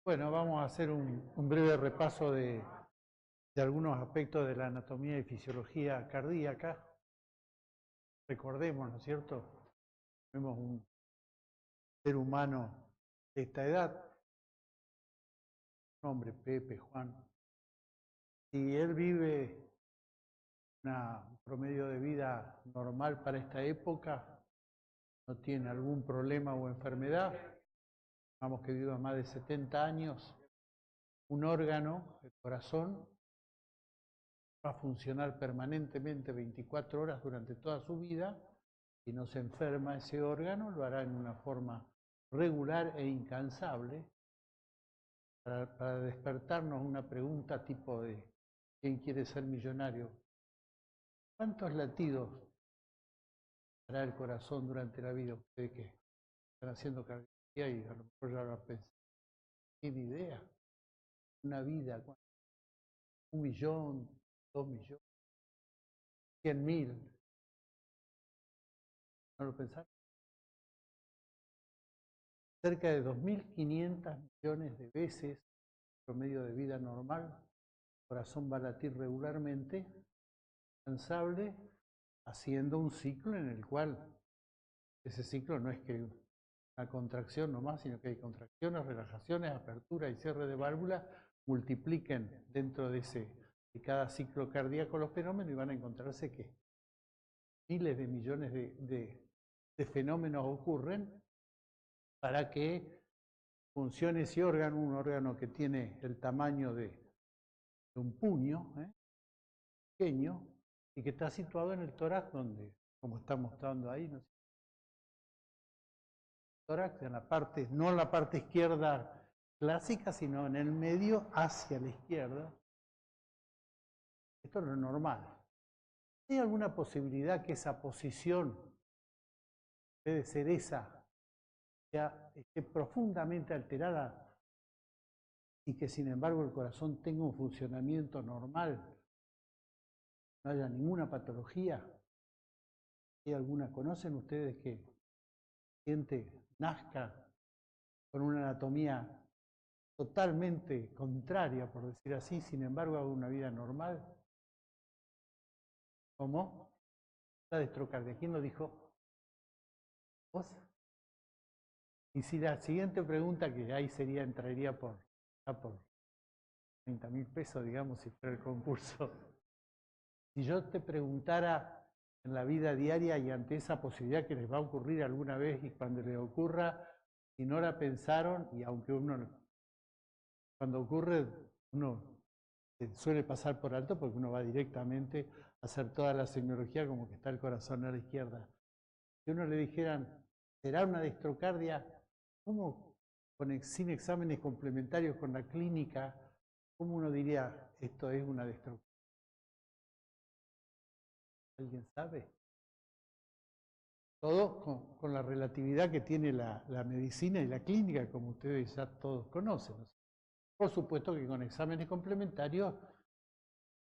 Bueno, vamos a hacer un breve repaso de algunos aspectos de la anatomía y fisiología cardíaca. Recordemos, ¿no es cierto? Vemos un ser humano de esta edad, nombre Pepe, Juan, y él vive un promedio de vida normal para esta época, no tiene algún problema o enfermedad, vamos que viva más de 70 años, un órgano, el corazón, va a funcionar permanentemente 24 horas durante toda su vida y no se enferma ese órgano, lo hará en una forma regular e incansable para despertarnos una pregunta tipo de ¿quién quiere ser millonario? ¿Cuántos latidos hará el corazón durante la vida? Ustedes que están haciendo cardiología y a lo mejor ya lo han pensado. ¿Tiene idea? Una vida, 1 millón, 2 millones, 100.000. ¿No lo pensaron? Cerca de 2.500 millones de veces promedio de vida normal, el corazón va a latir regularmente, incansable, haciendo un ciclo en el cual ese ciclo no es que una contracción nomás, sino que hay contracciones, relajaciones, apertura y cierre de válvulas, multipliquen dentro de cada ciclo cardíaco los fenómenos y van a encontrarse que miles de millones de fenómenos ocurren para que funcione ese órgano, un órgano que tiene el tamaño de un puño, pequeño, y que está situado en el tórax, donde, como está mostrando ahí, ¿no? Tórax, en la parte, no en la parte izquierda clásica, sino en el medio hacia la izquierda. Esto es lo normal. ¿Hay alguna posibilidad que esa posición, en vez de ser esa, esté profundamente alterada y que sin embargo el corazón tenga un funcionamiento normal, no haya ninguna patología? ¿Hay alguna? ¿Conocen ustedes que el paciente nazca con una anatomía totalmente contraria, por decir así, sin embargo haga una vida normal? ¿Cómo? La destrocardia. ¿Quién lo dijo? ¿Vos? Y si la siguiente pregunta, que ahí entraría por 30.000 pesos, digamos, si fuera el concurso. Si yo te preguntara en la vida diaria y ante esa posibilidad que les va a ocurrir alguna vez y cuando les ocurra, si no la pensaron, y aunque cuando ocurre, uno suele pasar por alto porque uno va directamente a hacer toda la semiología como que está el corazón a la izquierda. Si uno le dijeran, ¿será una destrocardia? ¿Cómo, sin exámenes complementarios con la clínica, cómo uno diría, esto es una destrocardia? ¿Alguien sabe? Todo con la relatividad que tiene la medicina y la clínica, como ustedes ya todos conocen. Por supuesto que con exámenes complementarios,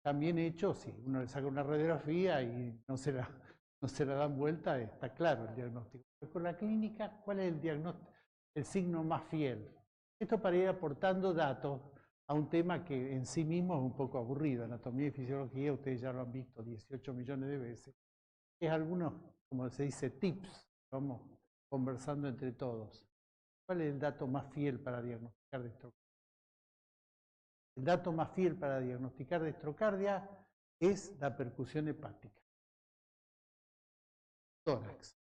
también hechos, si uno le saca una radiografía y no se la dan vuelta, está claro el diagnóstico. Pero con la clínica, ¿cuál es el diagnóstico? El signo más fiel. Esto para ir aportando datos a un tema que en sí mismo es un poco aburrido. Anatomía y fisiología, ustedes ya lo han visto 18 millones de veces. Es algunos, como se dice, tips, vamos conversando entre todos. ¿Cuál es el dato más fiel para diagnosticar destrocardia? El dato más fiel para diagnosticar destrocardia es la percusión hepática. Tórax.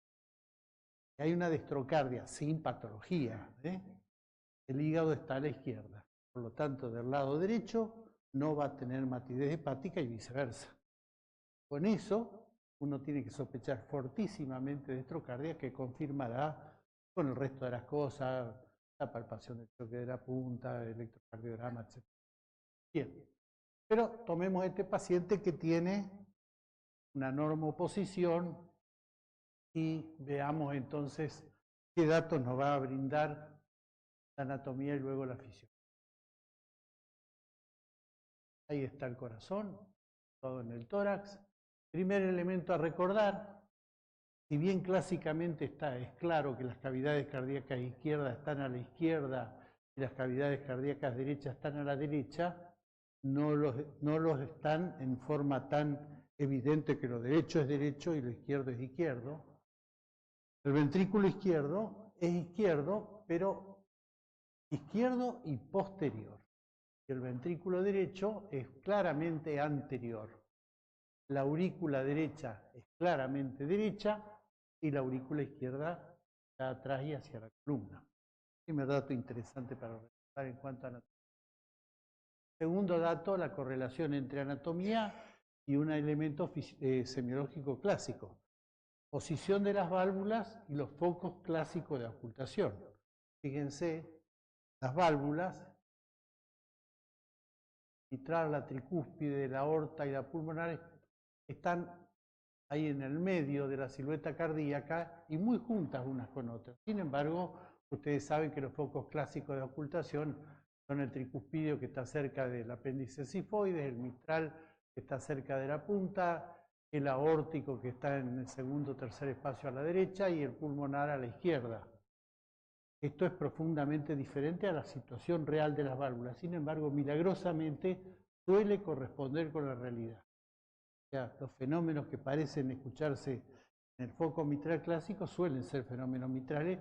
Si hay una destrocardia sin patología, el hígado está a la izquierda. Por lo tanto, del lado derecho no va a tener matidez hepática y viceversa. Con eso, uno tiene que sospechar fortísimamente destrocardia, que confirmará con el resto de las cosas, la palpación del choque de la punta, el electrocardiograma, etc. Bien, pero tomemos este paciente que tiene una normoposición y veamos entonces qué datos nos va a brindar la anatomía y luego la fisiología. Ahí está el corazón, todo en el tórax. Primer elemento a recordar, si bien clásicamente es claro que las cavidades cardíacas izquierdas están a la izquierda y las cavidades cardíacas derechas están a la derecha, no los están en forma tan evidente que lo derecho es derecho y lo izquierdo es izquierdo. El ventrículo izquierdo es izquierdo, pero izquierdo y posterior. Y el ventrículo derecho es claramente anterior. La aurícula derecha es claramente derecha y la aurícula izquierda está atrás y hacia la columna. Primer dato interesante para recordar en cuanto a anatomía. Segundo dato, la correlación entre anatomía y un elemento semiológico clásico. Posición de las válvulas y los focos clásicos de ocultación. Fíjense, las válvulas, mitral, la tricúspide, la aorta y la pulmonar, están ahí en el medio de la silueta cardíaca y muy juntas unas con otras. Sin embargo, ustedes saben que los focos clásicos de ocultación son el tricúspidio que está cerca del apéndice cifoides, el mitral que está cerca de la punta, el aórtico que está en el segundo o tercer espacio a la derecha y el pulmonar a la izquierda. Esto es profundamente diferente a la situación real de las válvulas. Sin embargo, milagrosamente suele corresponder con la realidad. O sea, los fenómenos que parecen escucharse en el foco mitral clásico suelen ser fenómenos mitrales,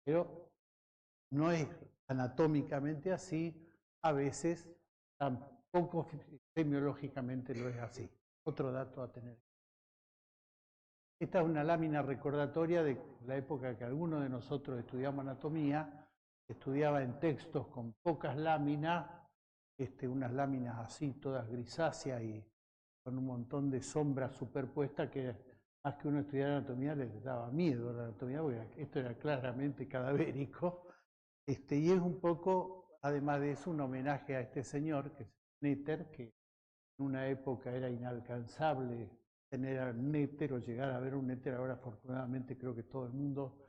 pero no es anatómicamente así, a veces tampoco semiológicamente lo es así. Otro dato a tener. Esta es una lámina recordatoria de la época que algunos de nosotros estudiamos anatomía, estudiaba en textos con pocas láminas, unas láminas así, todas grisáceas y con un montón de sombras superpuestas que más que uno estudiar anatomía les daba miedo a la anatomía, porque esto era claramente cadavérico. Y es un poco, además de eso, un homenaje a este señor, que es Netter, que en una época era inalcanzable tener un néter o llegar a ver un néter. Ahora afortunadamente creo que todo el mundo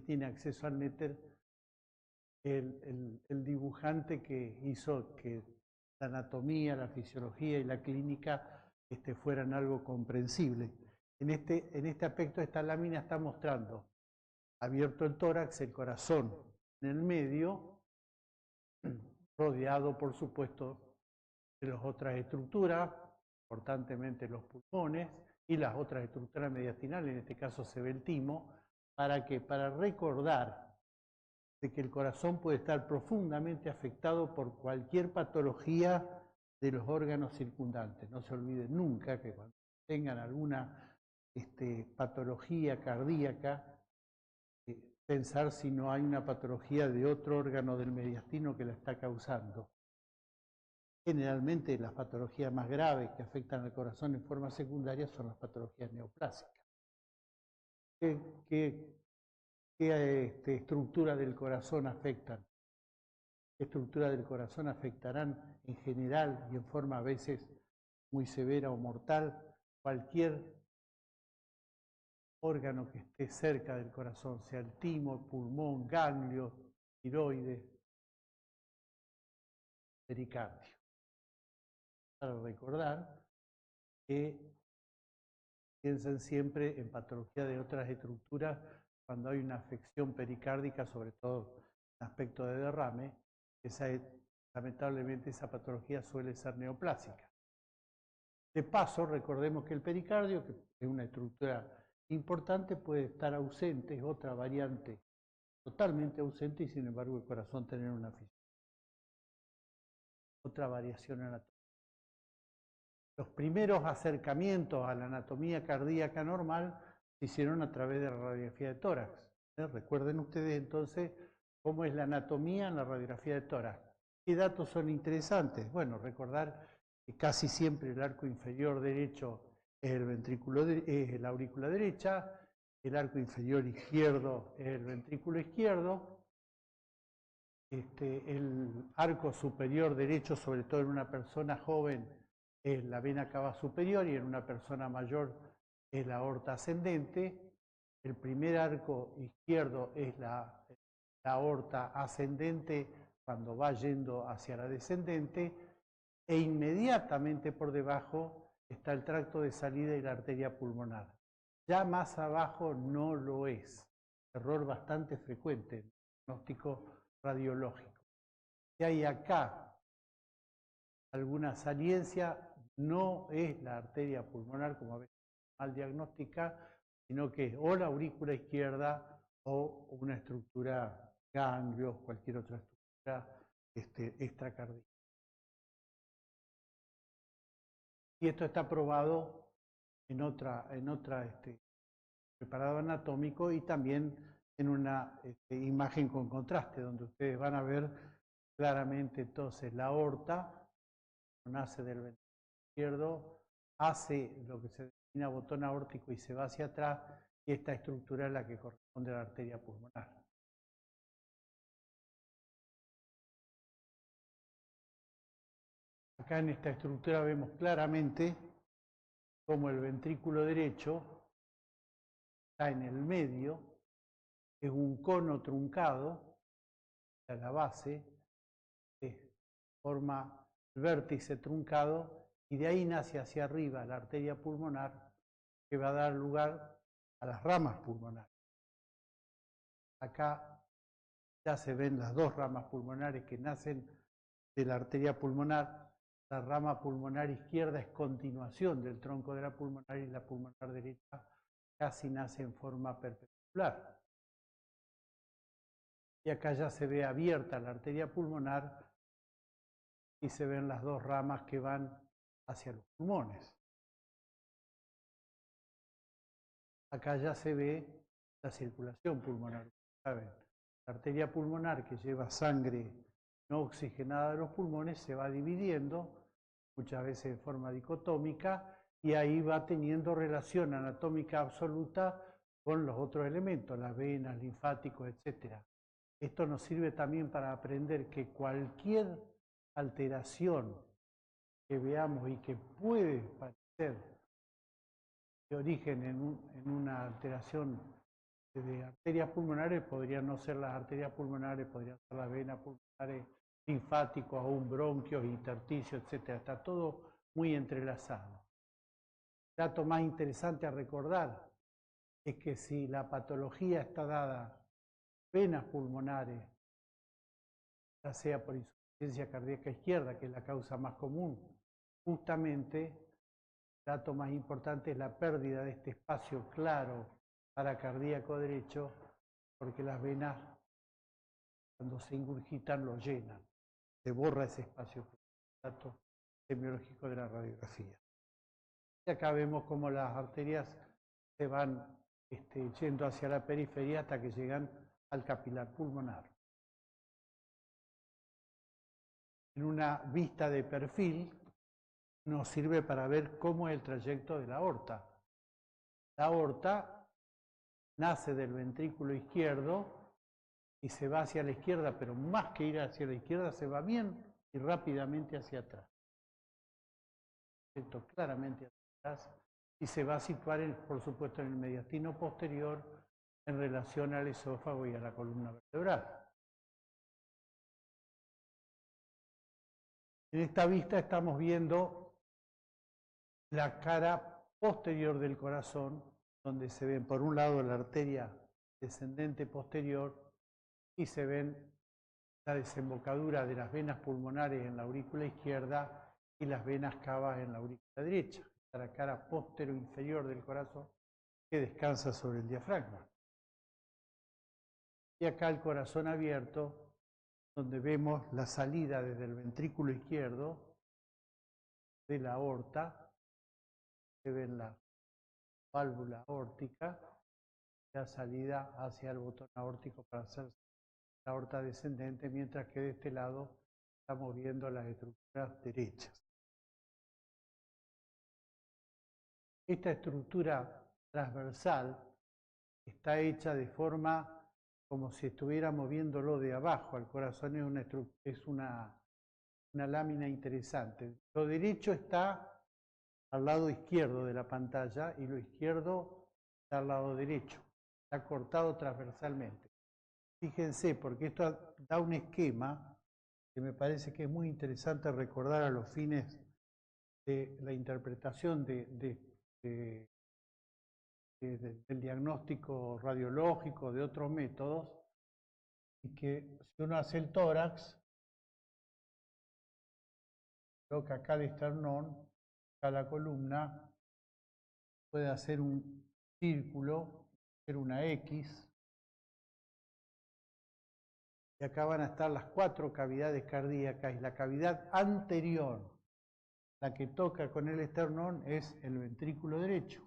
tiene acceso al néter. El dibujante que hizo que la anatomía, la fisiología y la clínica fueran algo comprensible. En este aspecto esta lámina está mostrando abierto el tórax, el corazón en el medio, rodeado por supuesto de las otras estructuras, importantemente los pulmones y las otras estructuras mediastinales, en este caso se ve el timo, ¿para qué? Para recordar de que el corazón puede estar profundamente afectado por cualquier patología de los órganos circundantes. No se olviden nunca que cuando tengan alguna patología cardíaca, pensar si no hay una patología de otro órgano del mediastino que la está causando. Generalmente las patologías más graves que afectan al corazón en forma secundaria son las patologías neoplásicas. ¿Qué estructura del corazón afectan? ¿Qué estructura del corazón afectarán en general y en forma a veces muy severa o mortal cualquier órgano que esté cerca del corazón, sea el timo, pulmón, ganglio, tiroides, pericardio? Para recordar que piensen siempre en patología de otras estructuras cuando hay una afección pericárdica, sobre todo en aspecto de derrame. Lamentablemente esa patología suele ser neoplásica. De paso, recordemos que el pericardio, que es una estructura importante, puede estar ausente, es otra variante totalmente ausente, y sin embargo el corazón tener una afección. Otra variación anatómica. Los primeros acercamientos a la anatomía cardíaca normal se hicieron a través de la radiografía de tórax. Recuerden ustedes entonces cómo es la anatomía en la radiografía de tórax. ¿Qué datos son interesantes? Bueno, recordar que casi siempre el arco inferior derecho es el ventrículo, es la aurícula derecha, el arco inferior izquierdo es el ventrículo izquierdo, el arco superior derecho, sobre todo en una persona joven, es la vena cava superior, y en una persona mayor es la aorta ascendente. El primer arco izquierdo es la aorta ascendente cuando va yendo hacia la descendente, e inmediatamente por debajo está el tracto de salida y la arteria pulmonar. Ya más abajo no lo es. Error bastante frecuente en el diagnóstico radiológico. Si hay acá alguna saliencia, no es la arteria pulmonar como a veces mal diagnóstica, sino que es o la aurícula izquierda o una estructura, ganglios, cualquier otra estructura extracardíaca. Y esto está probado en otra preparado anatómico y también en una imagen con contraste, donde ustedes van a ver claramente entonces la aorta, nace del ventrículo izquierdo, hace lo que se denomina botón aórtico y se va hacia atrás, y esta estructura es la que corresponde a la arteria pulmonar. Acá en esta estructura vemos claramente cómo el ventrículo derecho está en el medio, es un cono truncado a la base, forma el vértice truncado, y de ahí nace hacia arriba la arteria pulmonar, que va a dar lugar a las ramas pulmonares. Acá ya se ven las dos ramas pulmonares que nacen de la arteria pulmonar. La rama pulmonar izquierda es continuación del tronco de la pulmonar, y la pulmonar derecha casi nace en forma perpendicular. Y acá ya se ve abierta la arteria pulmonar y se ven las dos ramas que van hacia los pulmones. Acá ya se ve la circulación pulmonar. ¿Saben? La arteria pulmonar, que lleva sangre no oxigenada de los pulmones, se va dividiendo, muchas veces en forma dicotómica, y ahí va teniendo relación anatómica absoluta con los otros elementos, las venas, linfáticos, etc. Esto nos sirve también para aprender que cualquier alteración que veamos y que puede parecer de origen en una alteración de arterias pulmonares, podrían no ser las arterias pulmonares, podrían ser las venas pulmonares, linfáticos, aún bronquios, intersticios, etc. Está todo muy entrelazado. El dato más interesante a recordar es que si la patología está dada venas pulmonares, ya sea por insuficiencia cardíaca izquierda, que es la causa más común, justamente el dato más importante es la pérdida de este espacio claro paracardíaco derecho, porque las venas, cuando se ingurgitan, lo llenan, se borra ese espacio, dato semiológico de la radiografía. Y acá vemos cómo las arterias se van yendo hacia la periferia hasta que llegan al capilar pulmonar. En una vista de perfil nos sirve para ver cómo es el trayecto de la aorta. La aorta nace del ventrículo izquierdo y se va hacia la izquierda, pero más que ir hacia la izquierda, se va bien y rápidamente hacia atrás. Claramente hacia atrás, y se va a situar, por supuesto, en el mediastino posterior en relación al esófago y a la columna vertebral. En esta vista estamos viendo la cara posterior del corazón, donde se ven por un lado la arteria descendente posterior y se ven la desembocadura de las venas pulmonares en la aurícula izquierda y las venas cavas en la aurícula derecha. La cara postero-inferior del corazón que descansa sobre el diafragma. Y acá el corazón abierto, donde vemos la salida desde el ventrículo izquierdo de la aorta, se ve en la válvula aórtica, la salida hacia el botón aórtico para hacer la aorta descendente, mientras que de este lado estamos viendo las estructuras derechas. Esta estructura transversal está hecha de forma como si estuviéramos viéndolo de abajo al corazón. Es una lámina interesante. Lo derecho está al lado izquierdo de la pantalla y lo izquierdo está al lado derecho. Está cortado transversalmente. Fíjense, porque esto da un esquema que me parece que es muy interesante recordar a los fines de la interpretación del diagnóstico radiológico, de otros métodos, y que si uno hace el tórax, coloca acá el esternón, acá la columna, puede hacer un círculo, hacer una X, y acá van a estar las 4 cavidades cardíacas, y la cavidad anterior, la que toca con el esternón, es el ventrículo derecho.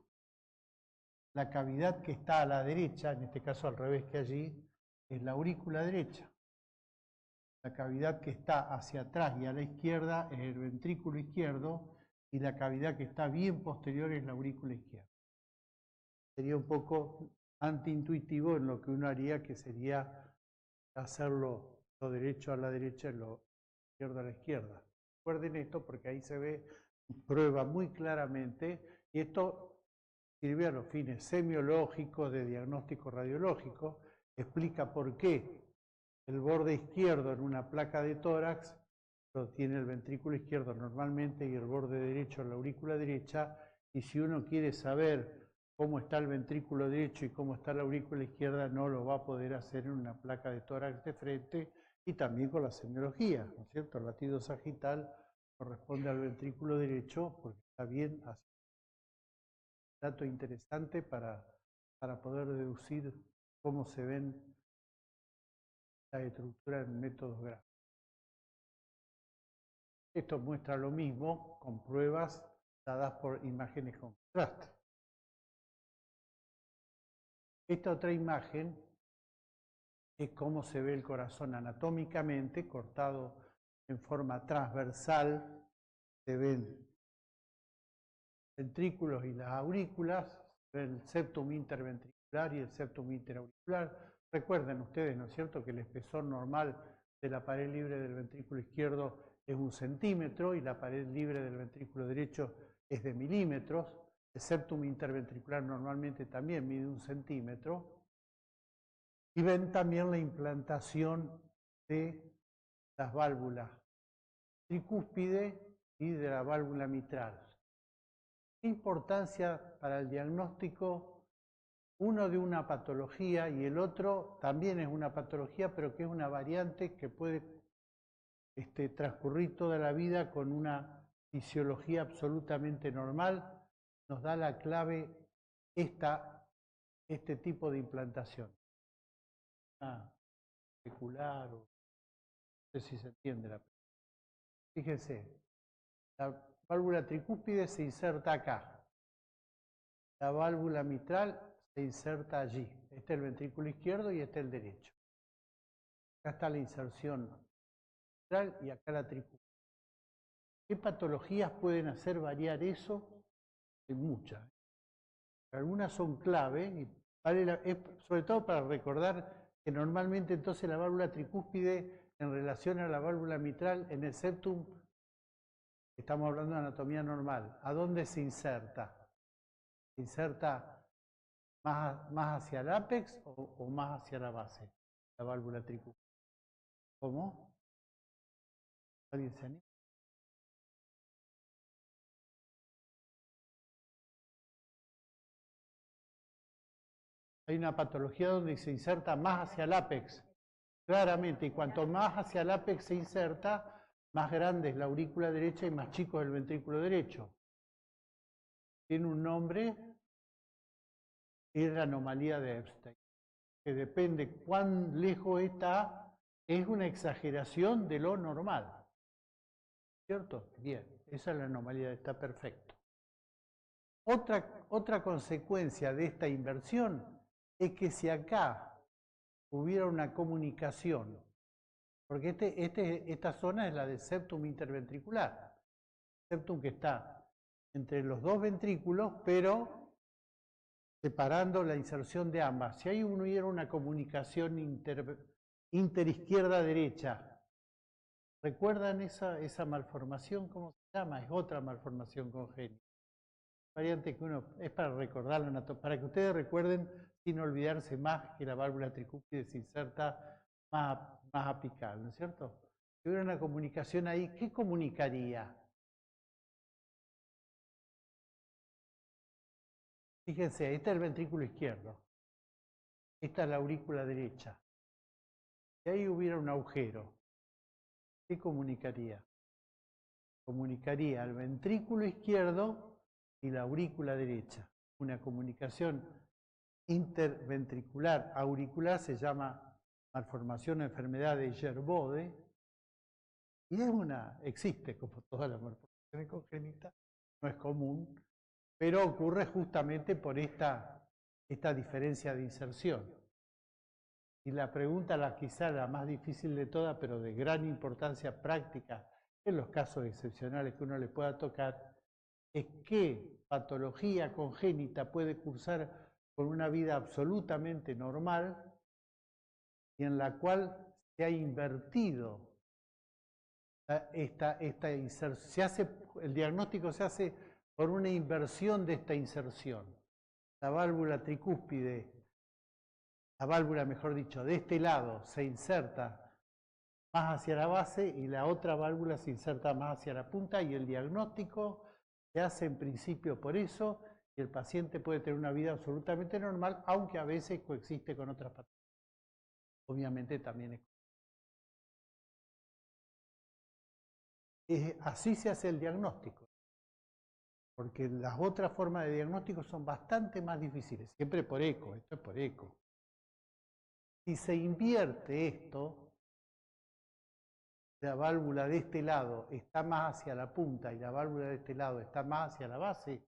La cavidad que está a la derecha, en este caso al revés que allí, es la aurícula derecha. La cavidad que está hacia atrás y a la izquierda es el ventrículo izquierdo, y la cavidad que está bien posterior es la aurícula izquierda. Sería un poco antiintuitivo en lo que uno haría, que sería hacerlo lo derecho a la derecha y lo izquierdo a la izquierda. Recuerden esto porque ahí se ve, prueba muy claramente, y esto sirve a los fines semiológicos de diagnóstico radiológico, explica por qué el borde izquierdo en una placa de tórax lo tiene el ventrículo izquierdo normalmente y el borde derecho en la aurícula derecha, y si uno quiere saber cómo está el ventrículo derecho y cómo está la aurícula izquierda, no lo va a poder hacer en una placa de tórax de frente, y también con la semiología, ¿no es cierto? El latido sagital corresponde al ventrículo derecho porque está bien así. Dato interesante para poder deducir cómo se ven las estructuras en métodos gráficos. Esto muestra lo mismo con pruebas dadas por imágenes con contraste. Esta otra imagen es cómo se ve el corazón anatómicamente, cortado en forma transversal. Se ven ventrículos y las aurículas, se ve el septum interventricular y el septum interauricular. Recuerden ustedes, ¿no es cierto?, que el espesor normal de la pared libre del ventrículo izquierdo es 1 centímetro y la pared libre del ventrículo derecho es de milímetros. El septum interventricular normalmente también mide 1 centímetro. Y ven también la implantación de las válvulas tricúspide y de la válvula mitral. ¿Qué importancia para el diagnóstico? Uno de una patología y el otro también es una patología, pero que es una variante que puede transcurrir toda la vida con una fisiología absolutamente normal. Nos da la clave este tipo de implantación. Especular, o no sé si se entiende la pregunta. Fíjense, la válvula tricúspide se inserta acá. La válvula mitral se inserta allí. Este es el ventrículo izquierdo y este es el derecho. Acá está la inserción mitral y acá la tricúspide. ¿Qué patologías pueden hacer variar eso? Hay muchas. Algunas son clave, y sobre todo para recordar que normalmente entonces la válvula tricúspide en relación a la válvula mitral en el septum, estamos hablando de anatomía normal, ¿a dónde se inserta? ¿Se inserta más hacia el ápex o más hacia la base, la válvula tricúspide? ¿Cómo? ¿Alguien se anima? Hay una patología donde se inserta más hacia el ápex, claramente, y cuanto más hacia el ápex se inserta, más grande es la aurícula derecha y más chico es el ventrículo derecho. Tiene un nombre, es la anomalía de Epstein, que depende cuán lejos está, es una exageración de lo normal. ¿Cierto? Bien, esa es la anomalía, está perfecto. Otra consecuencia de esta inversión es que si acá hubiera una comunicación, porque esta zona es la del septum interventricular, septum que está entre los dos ventrículos, pero separando la inserción de ambas. Si ahí hubiera una comunicación interizquierda-derecha, ¿recuerdan esa malformación? ¿Cómo se llama? Es otra malformación congénita. Variante que uno, es para recordarlo, para que ustedes recuerden sin olvidarse más que la válvula tricúspide se inserta más apical, ¿no es cierto? Si hubiera una comunicación ahí, ¿qué comunicaría? Fíjense, este es el ventrículo izquierdo, esta es la aurícula derecha. Si ahí hubiera un agujero, ¿qué comunicaría? comunicaría al ventrículo izquierdo y la aurícula derecha. Una comunicación interventricular auricular se llama malformación o enfermedad de Yerbode, y existe como todas las malformaciones congénitas, no es común, pero ocurre justamente por esta diferencia de inserción. Y la pregunta, quizá la más difícil de todas, pero de gran importancia práctica, en los casos excepcionales que uno le pueda tocar, es qué patología congénita puede cursar con una vida absolutamente normal y en la cual se ha invertido esta inserción. El diagnóstico se hace por una inversión de esta inserción. La válvula tricúspide, la válvula, mejor dicho, de este lado se inserta más hacia la base y la otra válvula se inserta más hacia la punta, y el diagnóstico se hace en principio por eso, y el paciente puede tener una vida absolutamente normal, aunque a veces coexiste con otras patologías. Obviamente también así se hace el diagnóstico, porque las otras formas de diagnóstico son bastante más difíciles, siempre por eco, esto es por eco. Si se invierte esto, la válvula de este lado está más hacia la punta y la válvula de este lado está más hacia la base,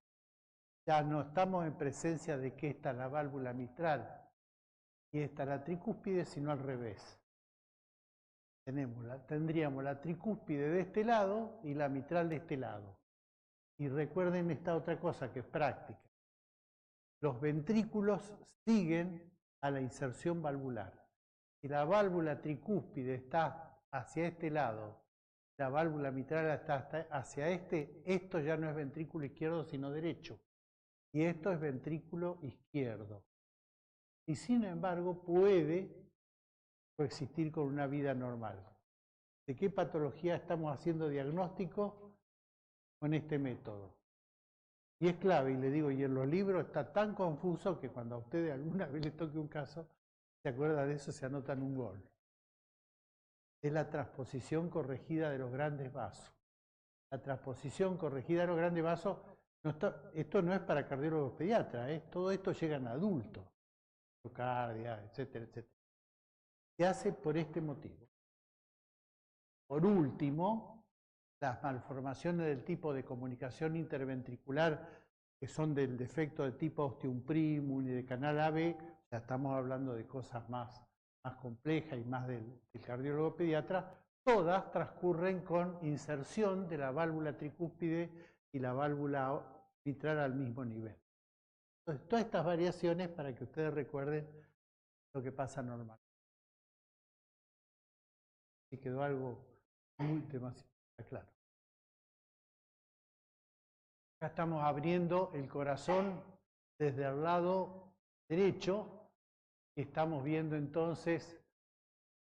ya no estamos en presencia de que esta es la válvula mitral y esta la tricúspide, sino al revés. Tendríamos la tricúspide de este lado y la mitral de este lado. Y recuerden esta otra cosa que es práctica. Los ventrículos siguen a la inserción valvular. Si la válvula tricúspide está hacia este lado, la válvula mitral está hacia este, esto ya no es ventrículo izquierdo sino derecho. Y esto es ventrículo izquierdo. Y sin embargo puede coexistir con una vida normal. ¿De qué patología estamos haciendo diagnóstico? Con este método. Y es clave, y le digo, y en los libros está tan confuso que cuando a ustedes alguna vez les toque un caso, se acuerdan de eso, se anotan un gol. Es la transposición corregida de los grandes vasos. La transposición corregida de los grandes vasos, esto no es para cardiólogos pediatras, todo esto llega en adultos, miocardia, etcétera, etcétera. Se hace por este motivo. Por último, las malformaciones del tipo de comunicación interventricular, que son del defecto de tipo ostium primum y de canal AB, ya estamos hablando de cosas más complejas y más del cardiólogo pediatra, todas transcurren con inserción de la válvula tricúspide y la válvula mitral al mismo nivel. Entonces, todas estas variaciones para que ustedes recuerden lo que pasa normal. Y quedó algo demasiado claro. Acá estamos abriendo el corazón desde el lado derecho. Estamos viendo entonces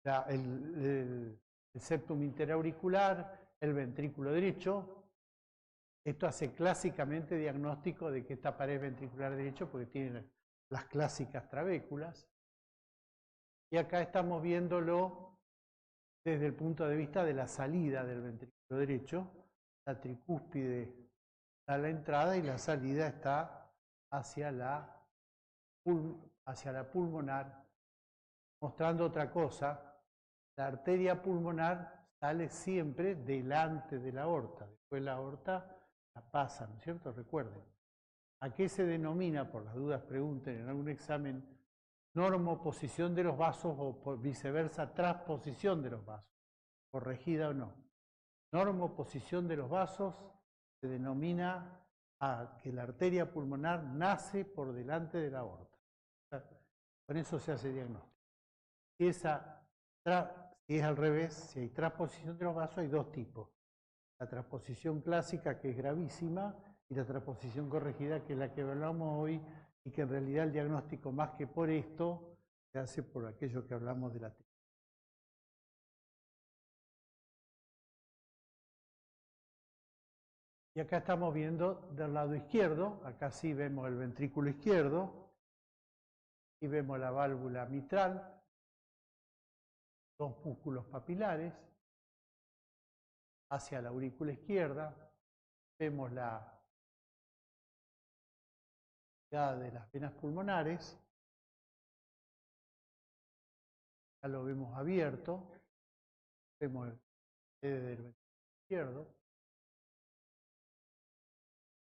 el septum interauricular, el ventrículo derecho. Esto hace clásicamente diagnóstico de que esta pared ventricular derecho, porque tiene las clásicas trabéculas. Y acá estamos viéndolo desde el punto de vista de la salida del ventrículo derecho. La tricúspide a la entrada y la salida está hacia la pulmonar, mostrando otra cosa. La arteria pulmonar sale siempre delante de la aorta, después la aorta la pasa, ¿no es cierto? Recuerden. ¿A qué se denomina, por las dudas pregunten en algún examen, normoposición de los vasos o por viceversa, transposición de los vasos? Corregida o no. Normoposición de los vasos se denomina a que la arteria pulmonar nace por delante de la aorta. Con eso se hace diagnóstico. Si es al revés, si hay transposición de los vasos, hay dos tipos. La transposición clásica, que es gravísima, y la transposición corregida, que es la que hablamos hoy, y que en realidad el diagnóstico, más que por esto, se hace por aquello que hablamos de la técnica. Y acá estamos viendo del lado izquierdo, acá sí vemos el ventrículo izquierdo, y vemos la válvula mitral, dos músculos papilares, hacia la aurícula izquierda. Vemos la llegada de las venas pulmonares. Ya lo vemos abierto. Vemos el sede del ventrículo izquierdo.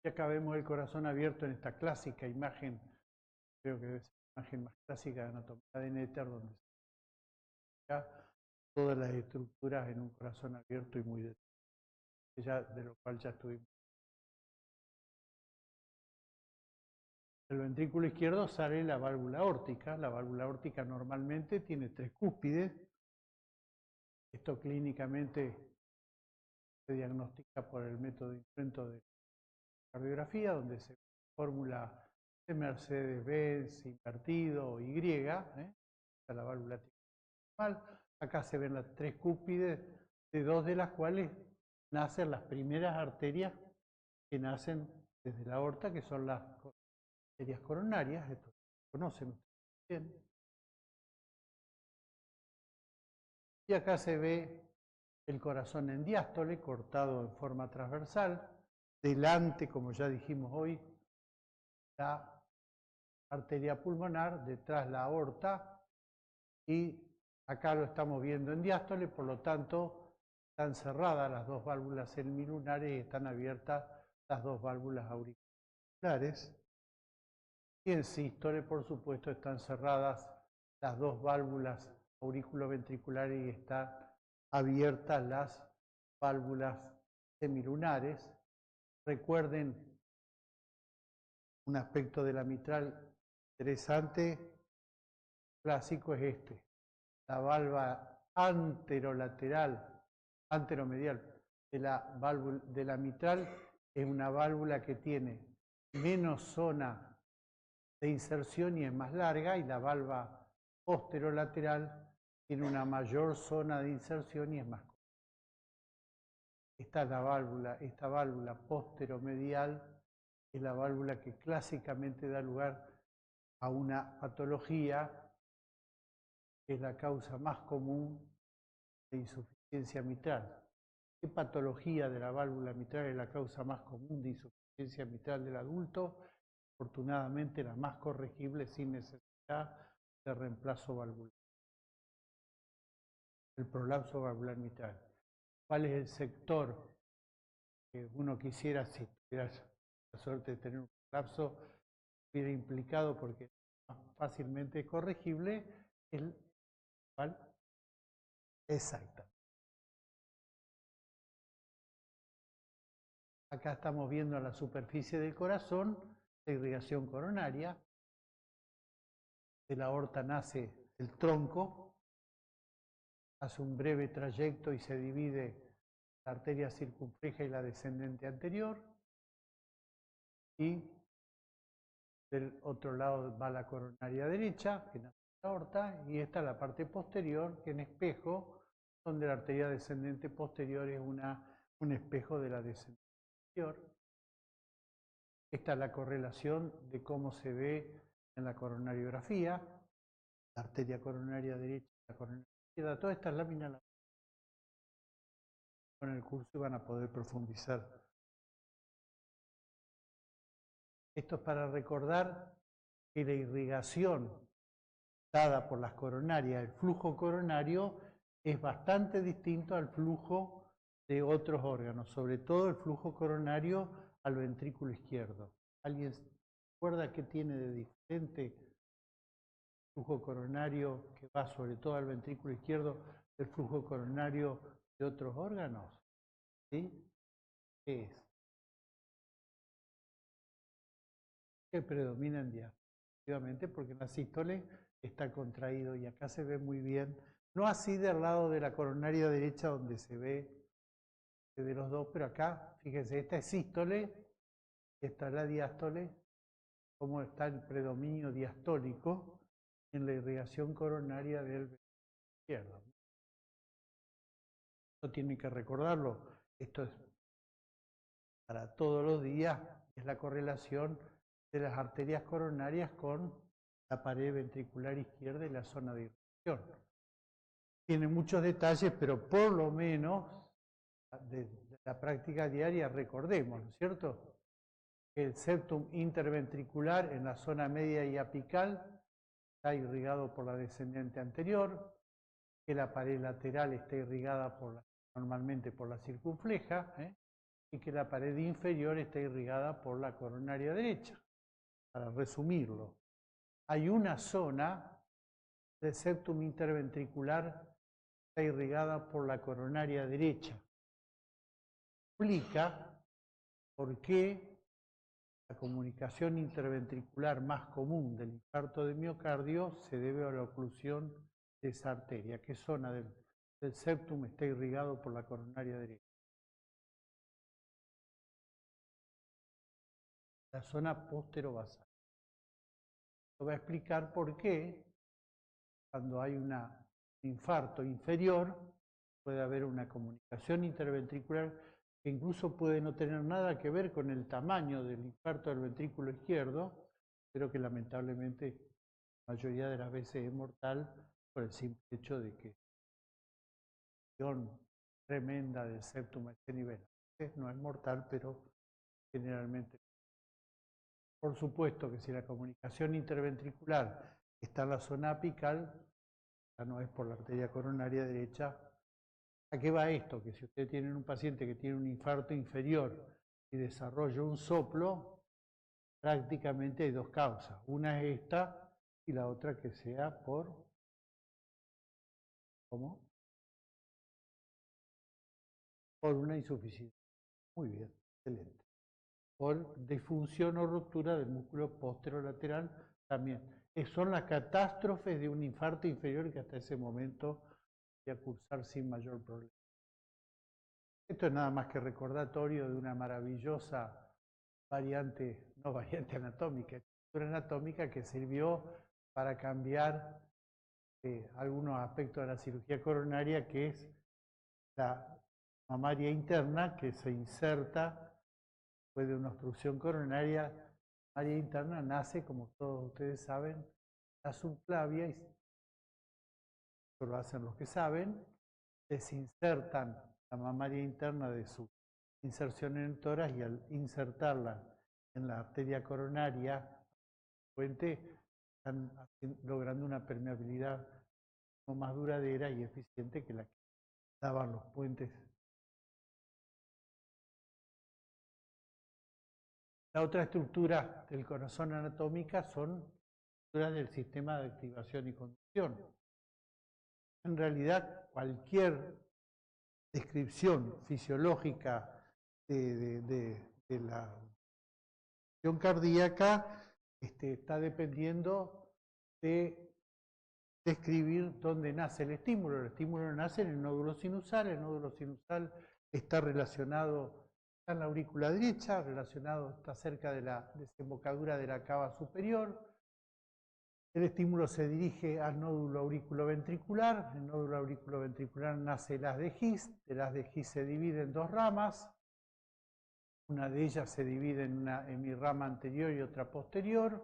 Y acá vemos el corazón abierto en esta clásica imagen, creo que debe ser la imagen más clásica de anatomía de Netter, donde se ven todas las estructuras en un corazón abierto y muy detallado, de lo cual ya estuvimos. Del ventrículo izquierdo sale la válvula aórtica. La válvula aórtica normalmente tiene 3 cúspides. Esto clínicamente se diagnostica por el método de instrumento de cardiografía, donde se fórmula de Mercedes-Benz, invertido o Y, está la válvula normal. Acá se ven las 3 cúspides, de 2 de las cuales nacen las primeras arterias que nacen desde la aorta, que son las arterias coronarias. Esto lo conocen ustedes bien. Y acá se ve el corazón en diástole, cortado en forma transversal. Delante, como ya dijimos hoy, la arteria pulmonar, detrás la aorta, y acá lo estamos viendo en diástole, por lo tanto están cerradas las 2 válvulas semilunares y están abiertas las 2 válvulas auriculares. Y en sístole, por supuesto, están cerradas las 2 válvulas auriculoventriculares y están abiertas las válvulas semilunares. Recuerden un aspecto de la mitral interesante, clásico, es este. La valva anterolateral, anteromedial de la mitral es una válvula que tiene menos zona de inserción y es más larga, y la valva posterolateral tiene una mayor zona de inserción y es más corta. Esta válvula posteromedial es la válvula que clásicamente da lugar a una patología que es la causa más común de insuficiencia mitral. ¿Qué patología de la válvula mitral es la causa más común de insuficiencia mitral del adulto? Afortunadamente la más corregible sin necesidad de reemplazo valvular. El prolapso valvular mitral. ¿Cuál es el sector que uno quisiera, si tuviera la suerte de tener un prolapso, hubiera implicado, porque es más fácilmente corregible? ¿Cuál? Exacto. Acá estamos viendo a la superficie del corazón la irrigación coronaria. De la aorta nace el tronco, hace un breve trayecto y se divide la arteria circunfleja y la descendente anterior. Y del otro lado va la coronaria derecha, que nace la aorta, y esta es la parte posterior, que en espejo, donde la arteria descendente posterior es un espejo de la descendente anterior. Esta es la correlación de cómo se ve en la coronariografía, la arteria coronaria derecha y la coronaria izquierda. Todas estas láminas con el curso van a poder profundizar. Esto es para recordar que la irrigación dada por las coronarias, el flujo coronario, es bastante distinto al flujo de otros órganos, sobre todo el flujo coronario al ventrículo izquierdo. ¿Alguien se acuerda qué tiene de diferente el flujo coronario que va sobre todo al ventrículo izquierdo del flujo coronario de otros órganos? ¿Sí? ¿Qué es? Que predomina en diástole, efectivamente, porque en la sístole está contraído, y acá se ve muy bien, no así del lado de la coronaria derecha donde se ve de los dos, pero acá, fíjense, esta es sístole, esta es la diástole, cómo está el predominio diastólico en la irrigación coronaria del izquierdo. Esto tienen que recordarlo, esto es para todos los días, es la correlación de las arterias coronarias con la pared ventricular izquierda y la zona de irrigación. Tiene muchos detalles, pero por lo menos de la práctica diaria, recordemos, ¿no es cierto? Que el septum interventricular en la zona media y apical está irrigado por la descendente anterior, que la pared lateral está irrigada normalmente por la circunfleja, y que la pared inferior está irrigada por la coronaria derecha. Para resumirlo, hay una zona del septum interventricular que está irrigada por la coronaria derecha. Explica por qué la comunicación interventricular más común del infarto de miocardio se debe a la oclusión de esa arteria. ¿Qué zona del septum está irrigado por la coronaria derecha? La zona posterobasal. Esto va a explicar por qué cuando hay un infarto inferior puede haber una comunicación interventricular que incluso puede no tener nada que ver con el tamaño del infarto del ventrículo izquierdo, pero que lamentablemente la mayoría de las veces es mortal por el simple hecho de que la acción tremenda del septum a este nivel. No es mortal, pero generalmente. Por supuesto que si la comunicación interventricular está en la zona apical, ya no es por la arteria coronaria derecha. ¿A qué va esto? Que si ustedes tienen un paciente que tiene un infarto inferior y desarrolla un soplo, prácticamente hay dos causas. Una es esta y la otra que sea por... ¿Cómo? Por una insuficiencia. Muy bien, excelente. Por disfunción o ruptura del músculo posterolateral también. Son las catástrofes de un infarto inferior que hasta ese momento a cursar sin mayor problema. Esto es nada más que recordatorio de una maravillosa variante, no variante anatómica, estructura anatómica que sirvió para cambiar algunos aspectos de la cirugía coronaria, que es la mamaria interna que se inserta después de una obstrucción coronaria. La mamaria interna nace, como todos ustedes saben, la subclavia, y eso lo hacen los que saben, desinsertan la mamaria interna de su inserción en el tórax y al insertarla en la arteria coronaria puente están logrando una permeabilidad más duradera y eficiente que la que daban los puentes. La otra estructura del corazón anatómica son estructuras del sistema de activación y conducción. En realidad, cualquier descripción fisiológica de la función cardíaca está dependiendo de describir dónde nace el estímulo. El estímulo nace en el nódulo sinusal. El nódulo sinusal está relacionado, está en la aurícula derecha, está cerca de la desembocadura de la cava superior. El estímulo se dirige al nódulo auriculoventricular. El nódulo auriculoventricular nace el haz de His. El haz de His se divide en dos ramas. Una de ellas se divide en una hemirrama anterior y otra posterior,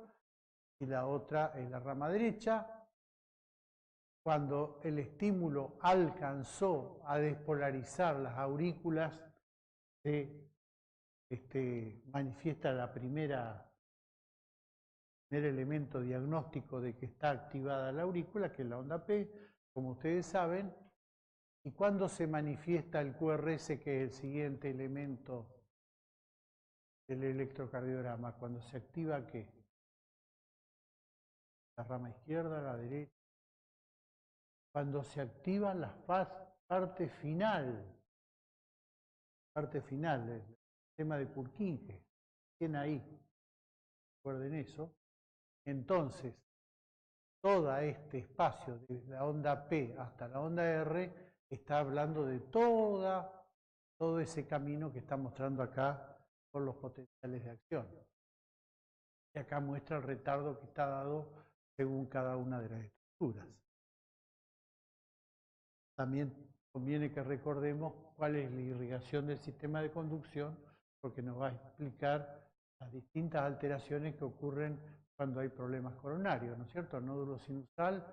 y la otra es la rama derecha. Cuando el estímulo alcanzó a despolarizar las aurículas, se manifiesta el primer elemento diagnóstico de que está activada la aurícula, que es la onda P, como ustedes saben. Y cuando se manifiesta el QRS, que es el siguiente elemento del electrocardiograma, cuando se activa, ¿qué? La rama izquierda, la derecha. Cuando se activa la parte final del sistema de Purkinje, ¿quién ahí? Recuerden eso. Entonces, todo este espacio, desde la onda P hasta la onda R, está hablando de todo ese camino que está mostrando acá con los potenciales de acción. Y acá muestra el retardo que está dado según cada una de las estructuras. También conviene que recordemos cuál es la irrigación del sistema de conducción, porque nos va a explicar las distintas alteraciones que ocurren cuando hay problemas coronarios, ¿no es cierto? El nódulo sinusal,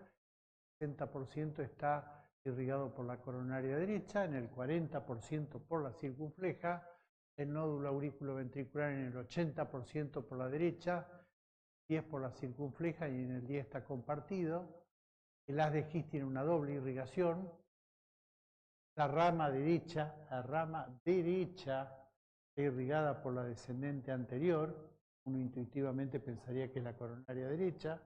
el 60% está irrigado por la coronaria derecha, en el 40% por la circunfleja, el nódulo auriculoventricular en el 80% por la derecha, 10 por la circunfleja y en el 10 está compartido. El haz de His tiene una doble irrigación. La rama derecha está irrigada por la descendente anterior. Uno intuitivamente pensaría que es la coronaria derecha.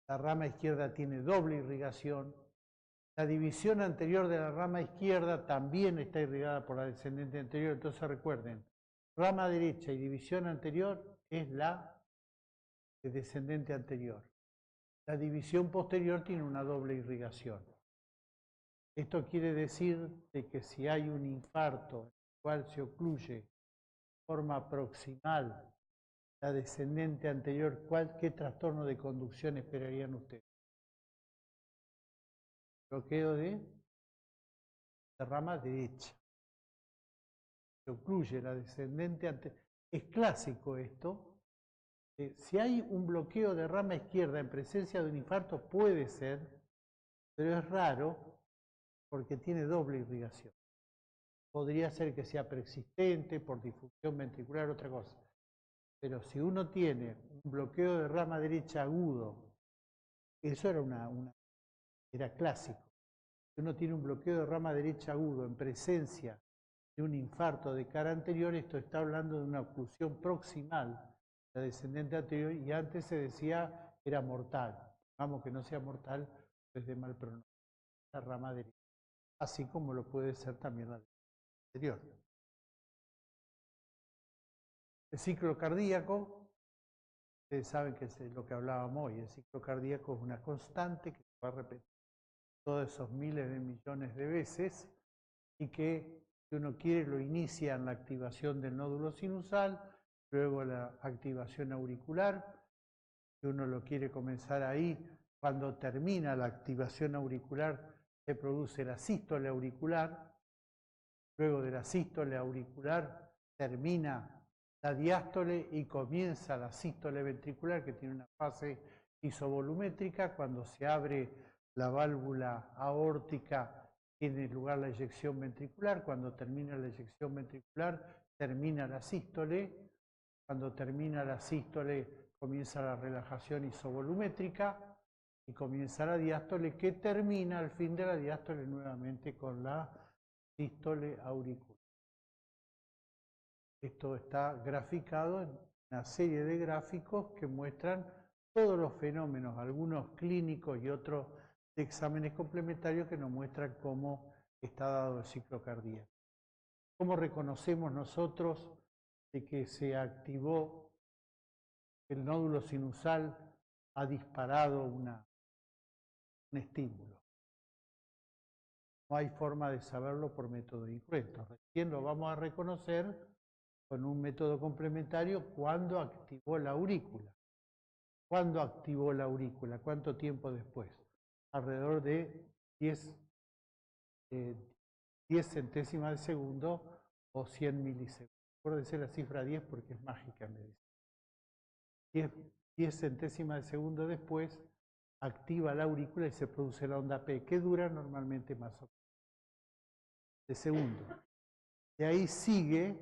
La rama izquierda tiene doble irrigación. La división anterior de la rama izquierda también está irrigada por la descendente anterior. Entonces recuerden, rama derecha y división anterior es la descendente anterior. La división posterior tiene una doble irrigación. Esto quiere decir de que si hay un infarto en el cual se ocluye de forma proximal la descendente anterior, ¿qué trastorno de conducción esperarían ustedes? Bloqueo de rama derecha. Se ocluye la descendente anterior. Es clásico esto. Si hay un bloqueo de rama izquierda en presencia de un infarto, puede ser, pero es raro porque tiene doble irrigación. Podría ser que sea preexistente, por difusión ventricular, otra cosa. Pero si uno tiene un bloqueo de rama derecha agudo, eso era clásico. Si uno tiene un bloqueo de rama derecha agudo en presencia de un infarto de cara anterior, esto está hablando de una oclusión proximal, la descendente anterior, y antes se decía era mortal. Vamos, que no sea mortal, es de mal pronóstico, la rama derecha. Así como lo puede ser también la anterior. El ciclo cardíaco, ustedes saben que es lo que hablábamos hoy, el ciclo cardíaco es una constante que se va a repetir todos esos miles de millones de veces y que, si uno quiere, lo inicia en la activación del nódulo sinusal, luego la activación auricular. Si uno lo quiere comenzar ahí, cuando termina la activación auricular, se produce la sístole auricular. Luego de la sístole auricular termina la diástole y comienza la sístole ventricular, que tiene una fase isovolumétrica. Cuando se abre la válvula aórtica, tiene lugar la eyección ventricular. Cuando termina la eyección ventricular, termina la sístole. Cuando termina la sístole, comienza la relajación isovolumétrica y comienza la diástole, que termina al fin de la diástole nuevamente con la sístole auricular. Esto está graficado en una serie de gráficos que muestran todos los fenómenos, algunos clínicos y otros de exámenes complementarios que nos muestran cómo está dado el ciclo cardíaco. ¿Cómo reconocemos nosotros de que se activó el nódulo sinusal, ha disparado un estímulo? No hay forma de saberlo por método incruento. Recién lo vamos a reconocer con un método complementario cuando activó la aurícula. ¿Cuándo activó la aurícula? ¿Cuánto tiempo después? Alrededor de 10 centésimas de segundo o 100 milisegundos. Acuérdense la cifra 10 porque es mágica en medicina. 10 centésimas de segundo después activa la aurícula y se produce la onda P, que dura normalmente más o menos de segundo. De ahí sigue,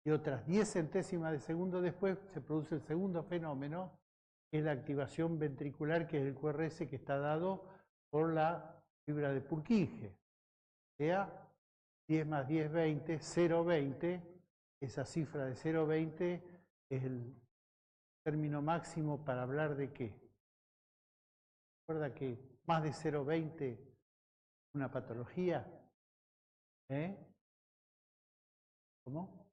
y otras 10 centésimas de segundo después se produce el segundo fenómeno, que es la activación ventricular, que es el QRS, que está dado por la fibra de Purkinje. O sea, 10 más 10, 20, 0,20, esa cifra de 0,20 es el término máximo para hablar de qué. Recuerda que más de 0,20 es una patología. ¿Cómo?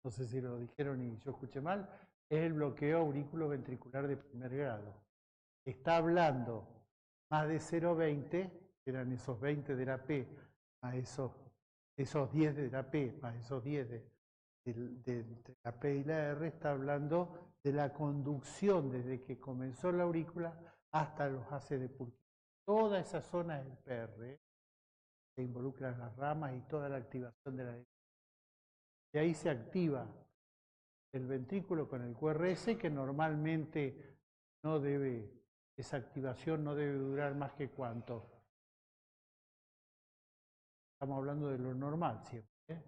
No sé si lo dijeron y yo escuché mal. Es el bloqueo auriculoventricular de primer grado. Está hablando más de 0,20, eran esos 20 de la P, más esos 10 de la P, más esos 10 de la P y la R, está hablando de la conducción desde que comenzó la aurícula hasta los haces de Purkinje. Toda esa zona del PR se involucran las ramas y toda la activación de la. De ahí se activa el ventrículo con el QRS, que normalmente no debe esa activación no debe durar más que ¿cuánto? Estamos hablando de lo normal siempre, ¿eh?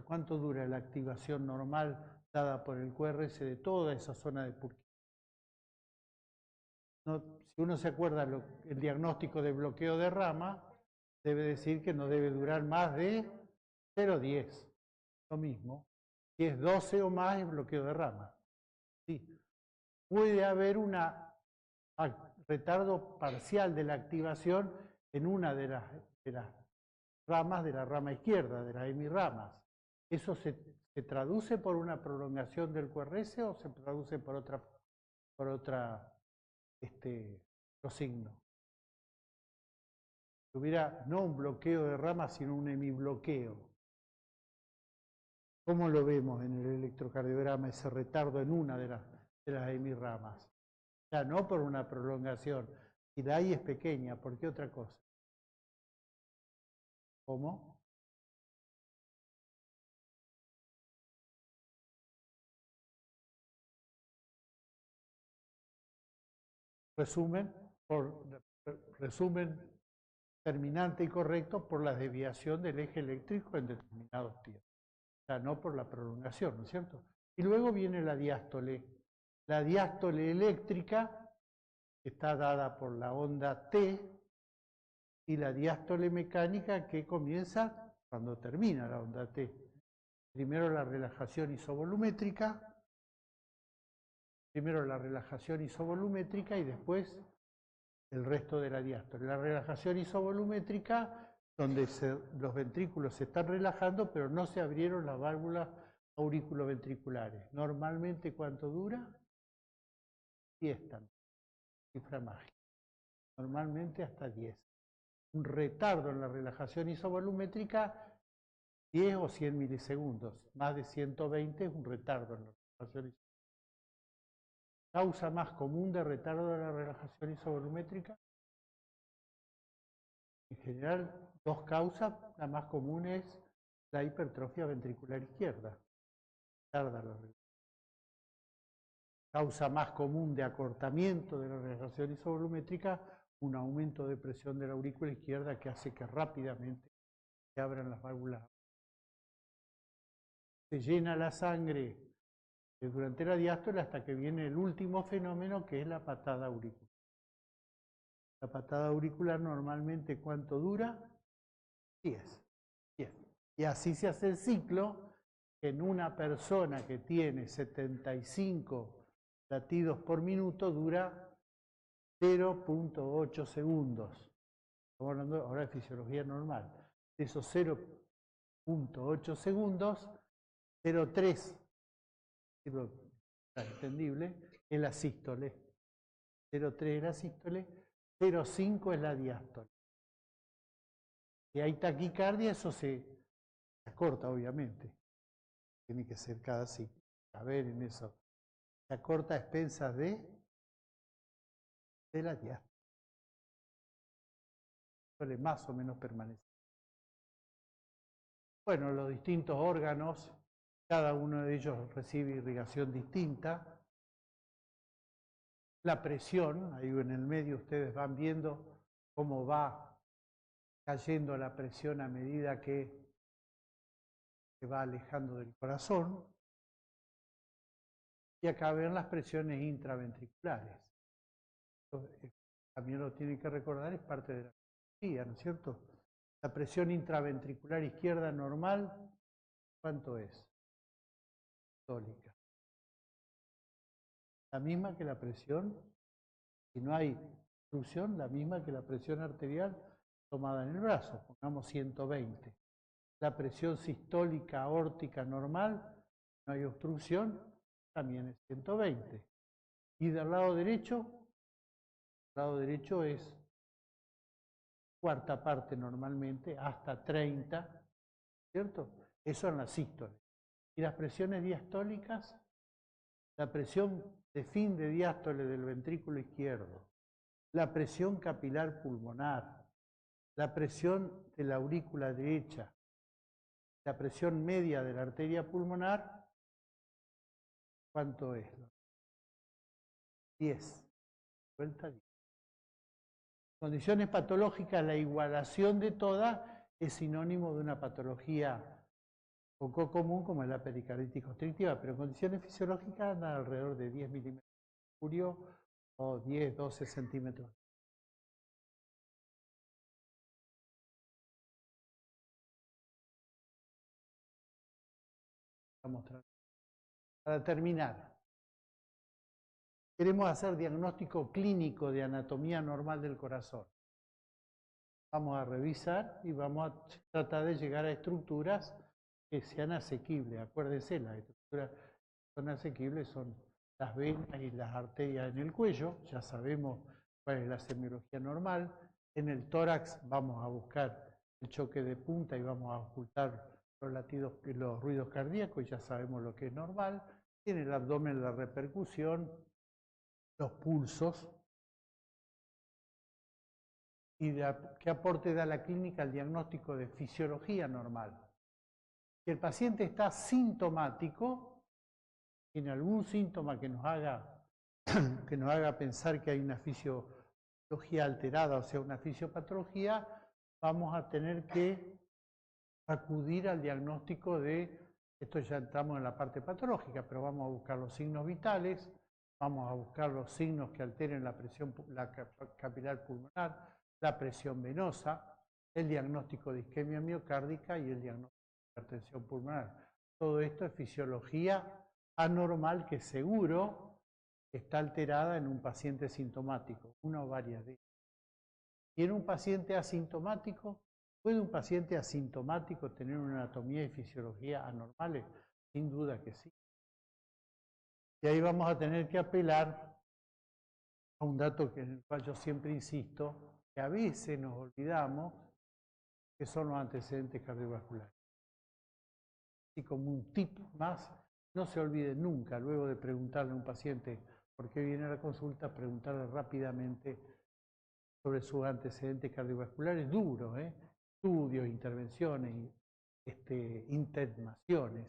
¿Cuánto dura la activación normal dada por el QRS de toda esa zona de Purkinje? No, si uno se acuerda el diagnóstico de bloqueo de rama, debe decir que no debe durar más de 0,10. Lo mismo. Si es 12 o más, es bloqueo de rama. Sí. Puede haber un retardo parcial de la activación en una de las ramas de la rama izquierda, de las hemirramas. ¿Eso se traduce por una prolongación del QRS o se traduce por otra los signos? Hubiera no un bloqueo de ramas, sino un hemibloqueo. ¿Cómo lo vemos en el electrocardiograma, ese retardo en una de las hemirramas? Ya no por una prolongación, y la I es pequeña, ¿por qué otra cosa? ¿Cómo? Resumen terminante y correcto por la desviación del eje eléctrico en determinados tiempos. O sea, no por la prolongación, ¿no es cierto? Y luego viene la diástole. La diástole eléctrica está dada por la onda T y la diástole mecánica que comienza cuando termina la onda T. Primero la relajación isovolumétrica, y después el resto de la diástole. La relajación isovolumétrica, donde los ventrículos se están relajando, pero no se abrieron las válvulas auriculoventriculares. Normalmente, ¿cuánto dura? 10 también, cifra mágica. Normalmente hasta 10. Un retardo en la relajación isovolumétrica, 10 o 100 milisegundos. Más de 120 es un retardo en la relajación isovolumétrica. ¿Causa más común de retardo de la relajación isovolumétrica? En general, dos causas. La más común es la hipertrofia ventricular izquierda. Tarda la causa más común de acortamiento de la relajación isovolumétrica, un aumento de presión de la aurícula izquierda que hace que rápidamente se abran las válvulas. Se llena la sangre durante la diástole hasta que viene el último fenómeno, que es la patada auricular. La patada auricular normalmente, ¿cuánto dura? 10. Y así se hace el ciclo. En una persona que tiene 75 latidos por minuto dura 0,8 segundos. Estamos hablando ahora de fisiología normal. De esos 0,8 segundos, 0,3, entendible, es la sístole. 0,3 es la sístole, 0,5 es la diástole. Si hay taquicardia, eso se acorta, obviamente. Tiene que ser cada ciclo. A ver en eso. Se acorta a expensas de la diástole. Suele más o menos permanecer. Bueno, los distintos órganos, cada uno de ellos recibe irrigación distinta. La presión, ahí en el medio ustedes van viendo cómo va cayendo la presión a medida que se va alejando del corazón. Y acá ven las presiones intraventriculares. Entonces, también lo tienen que recordar, es parte de la cirugía, ¿no es cierto? La presión intraventricular izquierda normal, ¿cuánto es? Sistólica. La misma que la presión, si no hay obstrucción, la misma que la presión arterial tomada en el brazo, pongamos 120. La presión sistólica aórtica normal, no hay obstrucción, también es 120. Y del lado derecho, el lado derecho es cuarta parte normalmente, hasta 30, ¿cierto? Eso en la sístole. Y las presiones diastólicas, la presión de fin de diástole del ventrículo izquierdo, la presión capilar pulmonar, la presión de la aurícula derecha, la presión media de la arteria pulmonar, ¿cuánto es? 10. vuelta 10. Condiciones patológicas, la igualación de todas es sinónimo de una patología poco común como es la pericarditis constrictiva, pero en condiciones fisiológicas andan alrededor de 10 milímetros de mercurio o 10, 12 centímetros. Para terminar, queremos hacer diagnóstico clínico de anatomía normal del corazón. Vamos a revisar y vamos a tratar de llegar a estructuras que sean asequibles. Acuérdense, las estructuras que son asequibles son las venas y las arterias en el cuello. Ya sabemos cuál es la semiología normal. En el tórax vamos a buscar el choque de punta y vamos a ocultar los latidos y los ruidos cardíacos. Ya sabemos lo que es normal. En el abdomen la repercusión, los pulsos. ¿Y qué aporte da la clínica al diagnóstico de fisiología normal? Si el paciente está sintomático, tiene algún síntoma que nos haga pensar que hay una fisiología alterada, o sea, una fisiopatología, vamos a tener que acudir al diagnóstico de, esto ya entramos en la parte patológica, pero vamos a buscar los signos vitales, vamos a buscar los signos que alteren la presión capilar pulmonar, la presión venosa, el diagnóstico de isquemia miocárdica y el diagnóstico de hipertensión pulmonar. Todo esto es fisiología anormal que seguro está alterada en un paciente sintomático, una o varias de ellas. Y en un paciente asintomático, ¿puede un paciente asintomático tener una anatomía y fisiología anormales? Sin duda que sí. Y ahí vamos a tener que apelar a un dato en el cual yo siempre insisto, que a veces nos olvidamos, que son los antecedentes cardiovasculares. Y como un tip más, no se olvide nunca, luego de preguntarle a un paciente por qué viene a la consulta, preguntarle rápidamente sobre sus antecedentes cardiovasculares duros, estudios, intervenciones, internaciones.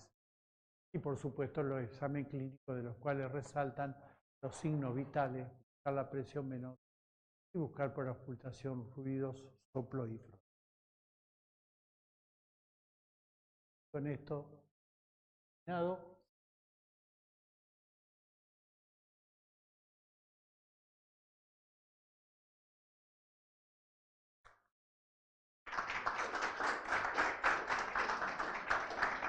Y por supuesto los exámenes clínicos de los cuales resaltan los signos vitales, buscar la presión venosa y buscar por auscultación ruidos, soplo y frote. Con esto terminado.